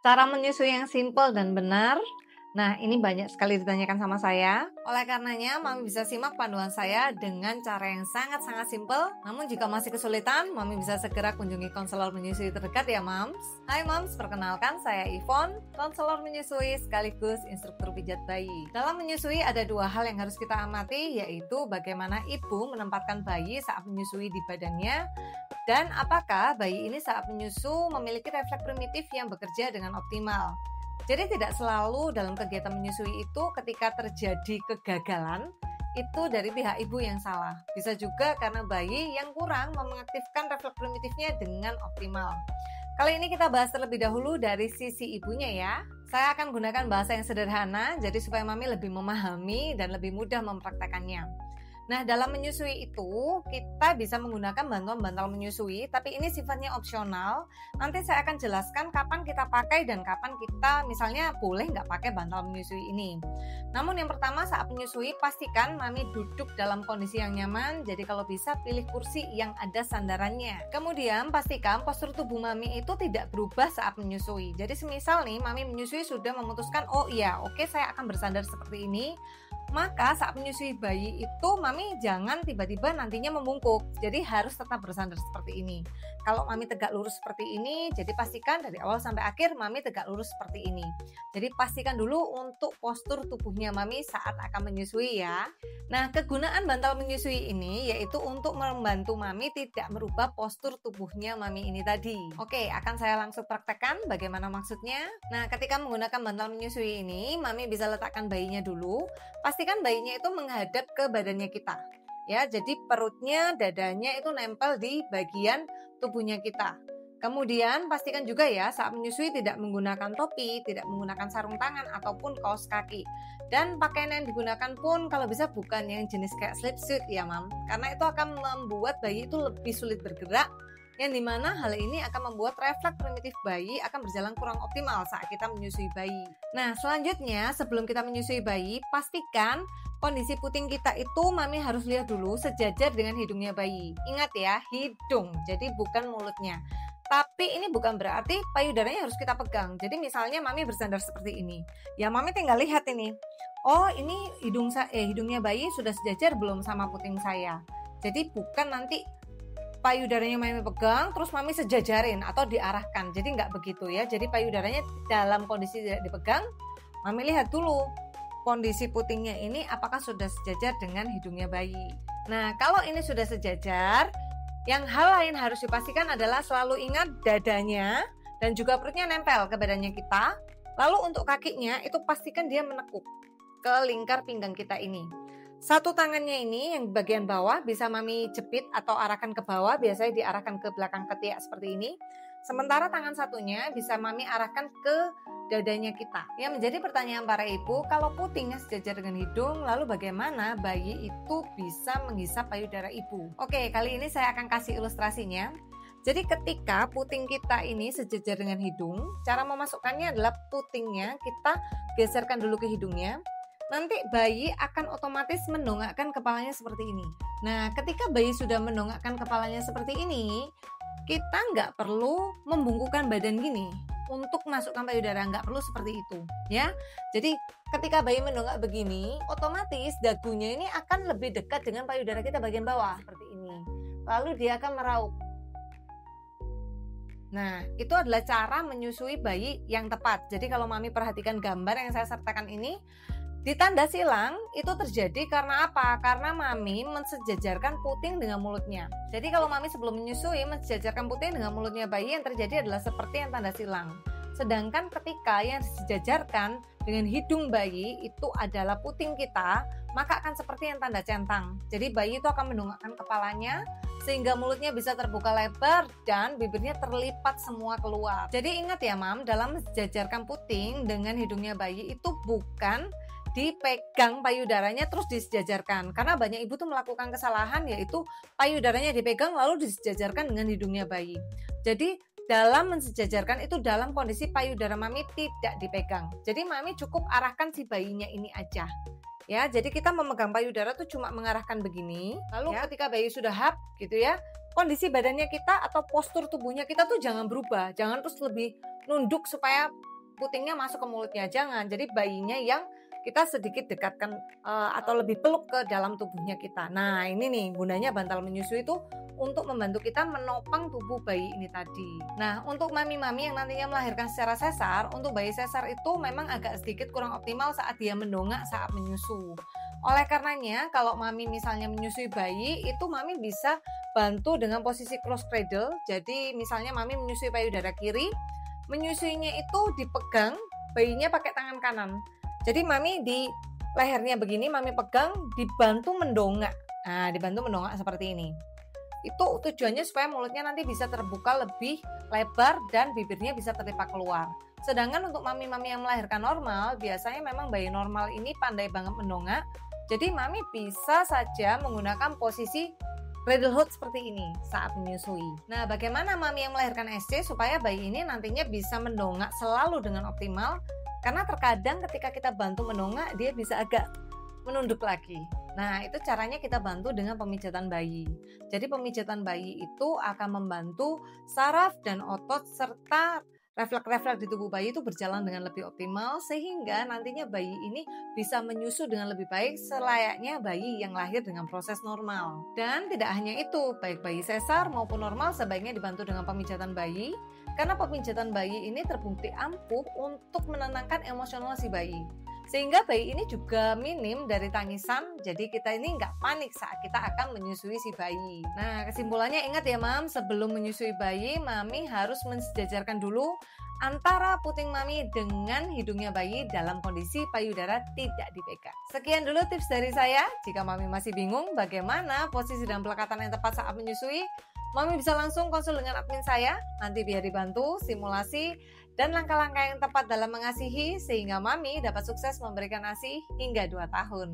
Cara menyusui yang simpel dan benar. Nah, ini banyak sekali ditanyakan sama saya. Oleh karenanya, Mami bisa simak panduan saya dengan cara yang sangat-sangat simpel. Namun jika masih kesulitan, Mami bisa segera kunjungi konselor menyusui terdekat ya, Mams. Hai Mams, perkenalkan saya Yvonne, konselor menyusui sekaligus instruktur pijat bayi. Dalam menyusui ada dua hal yang harus kita amati, yaitu bagaimana ibu menempatkan bayi saat menyusui di badannya, dan apakah bayi ini saat menyusu memiliki refleks primitif yang bekerja dengan optimal. Jadi tidak selalu dalam kegiatan menyusui itu ketika terjadi kegagalan, itu dari pihak ibu yang salah. Bisa juga karena bayi yang kurang mengaktifkan refleks primitifnya dengan optimal. Kali ini kita bahas terlebih dahulu dari sisi ibunya ya. Saya akan gunakan bahasa yang sederhana, jadi supaya Mami lebih memahami dan lebih mudah mempraktekannya. Nah, dalam menyusui itu kita bisa menggunakan bantuan bantal menyusui, tapi ini sifatnya opsional. Nanti saya akan jelaskan kapan kita pakai dan kapan kita misalnya boleh nggak pakai bantal menyusui ini. Namun yang pertama, saat menyusui pastikan Mami duduk dalam kondisi yang nyaman, jadi kalau bisa pilih kursi yang ada sandarannya. Kemudian pastikan postur tubuh Mami itu tidak berubah saat menyusui. Jadi semisal nih Mami menyusui sudah memutuskan, oh iya oke saya akan bersandar seperti ini, maka saat menyusui bayi itu Mami jangan tiba-tiba nantinya membungkuk. Jadi harus tetap bersandar seperti ini. Kalau Mami tegak lurus seperti ini, jadi pastikan dari awal sampai akhir Mami tegak lurus seperti ini. Jadi pastikan dulu untuk postur tubuhnya Mami saat akan menyusui ya. Nah, kegunaan bantal menyusui ini yaitu untuk membantu Mami tidak merubah postur tubuhnya Mami ini tadi. Oke, akan saya langsung praktekkan bagaimana maksudnya. Nah, ketika menggunakan bantal menyusui ini, Mami bisa letakkan bayinya dulu. Pastikan bayinya itu menghadap ke badannya kita. Ya, jadi perutnya, dadanya itu nempel di bagian tubuhnya kita. Kemudian pastikan juga ya saat menyusui tidak menggunakan topi, tidak menggunakan sarung tangan ataupun kaos kaki. Dan pakaian yang digunakan pun kalau bisa bukan yang jenis kayak slipsuit ya Mam, karena itu akan membuat bayi itu lebih sulit bergerak, yang dimana hal ini akan membuat refleks primitif bayi akan berjalan kurang optimal saat kita menyusui bayi. Nah, selanjutnya sebelum kita menyusui bayi, pastikan kondisi puting kita itu Mami harus lihat dulu sejajar dengan hidungnya bayi. Ingat ya, hidung, jadi bukan mulutnya. Tapi ini bukan berarti payudaranya harus kita pegang. Jadi misalnya Mami bersandar seperti ini, ya Mami tinggal lihat ini. Oh, ini hidungnya bayi sudah sejajar belum sama puting saya. Jadi bukan nanti payudaranya Mami pegang, terus Mami sejajarin atau diarahkan. Jadi nggak begitu ya. Jadi payudaranya dalam kondisi tidak dipegang, Mami lihat dulu kondisi putingnya ini apakah sudah sejajar dengan hidungnya bayi. Nah, kalau ini sudah sejajar, yang hal lain harus dipastikan adalah selalu ingat dadanya dan juga perutnya nempel ke badannya kita. Lalu untuk kakinya itu pastikan dia menekuk ke lingkar pinggang kita ini. Satu tangannya ini yang bagian bawah bisa Mami jepit atau arahkan ke bawah, biasanya diarahkan ke belakang ketiak seperti ini. Sementara tangan satunya bisa Mami arahkan ke dadanya kita. Yang menjadi pertanyaan para ibu, kalau putingnya sejajar dengan hidung, lalu bagaimana bayi itu bisa menghisap payudara ibu? Oke, kali ini saya akan kasih ilustrasinya. Jadi ketika puting kita ini sejajar dengan hidung, cara memasukkannya adalah putingnya kita geserkan dulu ke hidungnya. Nanti bayi akan otomatis mendongakkan kepalanya seperti ini. Nah, ketika bayi sudah mendongakkan kepalanya seperti ini, kita nggak perlu membungkukkan badan gini untuk masukkan payudara, nggak perlu seperti itu ya. Jadi ketika bayi mendongak begini, otomatis dagunya ini akan lebih dekat dengan payudara kita bagian bawah seperti ini. Lalu dia akan meraup. Nah, itu adalah cara menyusui bayi yang tepat. Jadi kalau Mami perhatikan gambar yang saya sertakan ini, di tanda silang itu terjadi karena apa? Karena Mami mensejajarkan puting dengan mulutnya. Jadi kalau Mami sebelum menyusui mensejajarkan puting dengan mulutnya bayi, yang terjadi adalah seperti yang tanda silang. Sedangkan ketika yang disejajarkan dengan hidung bayi itu adalah puting kita, maka akan seperti yang tanda centang. Jadi bayi itu akan mendongakkan kepalanya sehingga mulutnya bisa terbuka lebar dan bibirnya terlipat semua keluar. Jadi ingat ya Mam, dalam mensejajarkan puting dengan hidungnya bayi itu bukan dipegang payudaranya terus disejajarkan, karena banyak ibu tuh melakukan kesalahan, yaitu payudaranya dipegang lalu disejajarkan dengan hidungnya bayi. Jadi dalam mensejajarkan itu dalam kondisi payudara Mami tidak dipegang. Jadi Mami cukup arahkan si bayinya ini aja. Ya, jadi kita memegang payudara tuh cuma mengarahkan begini. Lalu ya, ketika bayi sudah hap gitu ya, kondisi badannya kita atau postur tubuhnya kita tuh jangan berubah, jangan terus lebih nunduk supaya putingnya masuk ke mulutnya, jangan. Jadi bayinya yang kita sedikit dekatkan atau lebih peluk ke dalam tubuhnya kita. Nah ini nih gunanya bantal menyusui itu untuk membantu kita menopang tubuh bayi ini tadi. Nah untuk mami-mami yang nantinya melahirkan secara sesar, untuk bayi sesar itu memang agak sedikit kurang optimal saat dia mendongak saat menyusu. Oleh karenanya kalau mami misalnya menyusui bayi, itu mami bisa bantu dengan posisi cross cradle. Jadi misalnya mami menyusui payudara kiri, menyusuinya itu dipegang bayinya pakai tangan kanan. Jadi mami di lehernya begini, mami pegang, dibantu mendongak. Nah, dibantu mendongak seperti ini. Itu tujuannya supaya mulutnya nanti bisa terbuka lebih lebar dan bibirnya bisa terlipat keluar. Sedangkan untuk mami-mami yang melahirkan normal, biasanya memang bayi normal ini pandai banget mendongak. Jadi mami bisa saja menggunakan posisi cradle hold seperti ini saat menyusui. Nah, bagaimana mami yang melahirkan SC supaya bayi ini nantinya bisa mendongak selalu dengan optimal? Karena terkadang ketika kita bantu mendongak, dia bisa agak menunduk lagi. Nah, itu caranya kita bantu dengan pemijatan bayi. Jadi pemijatan bayi itu akan membantu saraf dan otot serta refleks-refleks di tubuh bayi itu berjalan dengan lebih optimal, sehingga nantinya bayi ini bisa menyusu dengan lebih baik selayaknya bayi yang lahir dengan proses normal. Dan tidak hanya itu, baik bayi sesar maupun normal sebaiknya dibantu dengan pemijatan bayi, karena pemijatan bayi ini terbukti ampuh untuk menenangkan emosional si bayi. Sehingga bayi ini juga minim dari tangisan, jadi kita ini nggak panik saat kita akan menyusui si bayi. Nah, kesimpulannya ingat ya mam, sebelum menyusui bayi, mami harus mensejajarkan dulu antara puting mami dengan hidungnya bayi dalam kondisi payudara tidak dipegang. Sekian dulu tips dari saya. Jika mami masih bingung bagaimana posisi dan pelekatan yang tepat saat menyusui, mami bisa langsung konsul dengan admin saya, nanti biar dibantu simulasi dan langkah-langkah yang tepat dalam mengasihi sehingga mami dapat sukses memberikan ASI hingga 2 tahun.